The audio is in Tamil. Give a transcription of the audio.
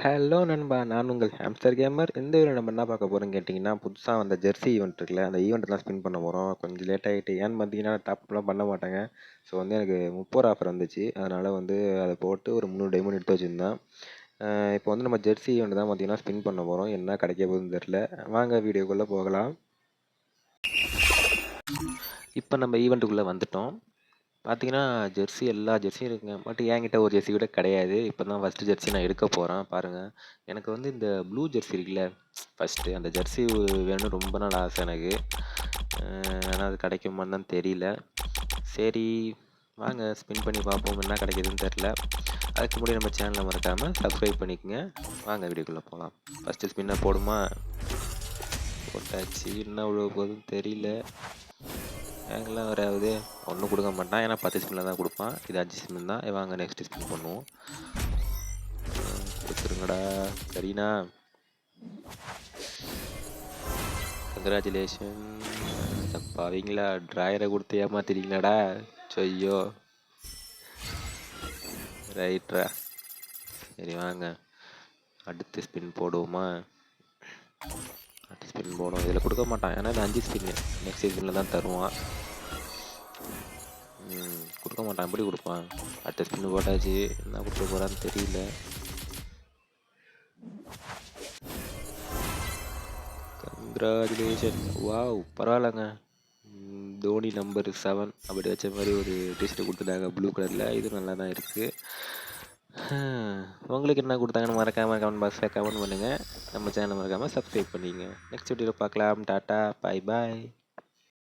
ஹலோ நண்பா! நான் உங்கள் ஹாம்ஸ்டர் கேமர். இந்த வீடியோல நம்ம என்ன பார்க்க போறோம்னு கேட்டிங்கன்னா, புதுசா வந்த ஜெர்சி ஈவென்ட் இருக்குல்ல, அந்த ஈவென்ட் தான் ஸ்பின் பண்ண போறோம். கொஞ்சம் லேட் ஆயிட்டு. ஏன்னு பார்த்தீங்கன்னா, டாப் அப்லாம் பண்ண மாட்டேங்க. ஸோ வந்து எனக்கு 30 ஆஃபர் வந்துச்சு. அதனால வந்து அத போட்டு ஒரு 300 டைமண்ட் எடுத்து வச்சிருந்தேன். இப்போ வந்து நம்ம ஜெர்சி ஈவென்ட் தான் பார்த்தீங்கன்னா ஸ்பின் பண்ண போறோம். என்ன கிடைக்க போகுதுன்னு தெரியல. வாங்க வீடியோக்குள்ள போகலாம். இப்போ நம்ம ஈவென்ட்டுக்குள்ள வந்துட்டோம். பார்த்தீங்கன்னா, ஜெர்சி எல்லா ஜெர்சியும் இருக்குங்க. பட் என்கிட்ட ஒரு ஜெர்சி கூட கிடையாது. இப்போ தான் ஃபர்ஸ்ட்டு ஜெர்சி நான் எடுக்க போறேன் பாருங்க. எனக்கு வந்து இந்த ப்ளூ ஜெர்சி இருக்குல்ல, ஃபர்ஸ்ட்டு அந்த ஜெர்சி வேணும்னு ரொம்ப நாள் ஆசை எனக்கு. ஆனா அது கிடைக்குமான்னு தான் தெரியல. சரி வாங்க ஸ்பின் பண்ணி பார்ப்போம் என்ன கிடைக்குதுன்னு தெரில. அதுக்கு முன்னாடி நம்ம சேனலை மறக்காமல் சப்ஸ்கிரைப் பண்ணிக்கோங்க. வாங்க வீடியோக்குள்ளே போகலாம். ஃபஸ்ட்டு ஸ்பின்னை போடுமா? போட்டாச்சு. என்ன விழுவ போகுதுன்னு தெரியல. எங்கெல்லாம் வராது ஒன்றும் கொடுக்க மாட்டான். ஏன்னா 10 ஸ்பின்னில் தான் கொடுப்பான். இது 5 ஸ்பின் தான். வாங்க நெக்ஸ்ட் ஸ்பின் பண்ணுவோம். கொடுத்துருங்கடா. சரிண்ணா. கங்க்ராச்சுலேஷன். தப்பாவீங்களா? ட்ராயரை கொடுத்து ஏமாத்திட்டீங்களாடா? ஐயோ. ரைட்ரா. சரி வாங்க அடுத்த ஸ்பின் போடுவோமா? அடுத்த ஸ்பின் போடுவோம். இதில் கொடுக்க மாட்டான். ஏன்னா இது 5 ஸ்பின்னு. நெக்ஸ்ட் ஸ்பின்னில் தான் தருவான். கொடுக்க மாட்டான். எப்படி கொடுப்பான்? அடுத்த ஸ்பின் போட்டாச்சு. என்ன கொடுக்க போகிறான்னு தெரியல. கங்க்ராச்சுலேஷன். வாவ் பரவாயில்லங்க. தோனி நம்பர் 7 அப்படி வச்ச மாதிரி ஒரு டிஷர்ட் கொடுத்துட்டாங்க ப்ளூ கலரில். இது நல்லா தான் இருக்குது. உங்களுக்கு என்ன கொடுத்தாங்கன்னு மறக்காமல் கமெண்ட் பாக்ஸில் கமெண்ட் பண்ணுங்கள். நம்ம சேனல் மறக்காமல் சப்ஸ்கிரைப் பண்ணிக்கங்க. நெக்ஸ்ட் வீடியோவில் பார்க்கலாம். டாட்டா பாய் பாய்.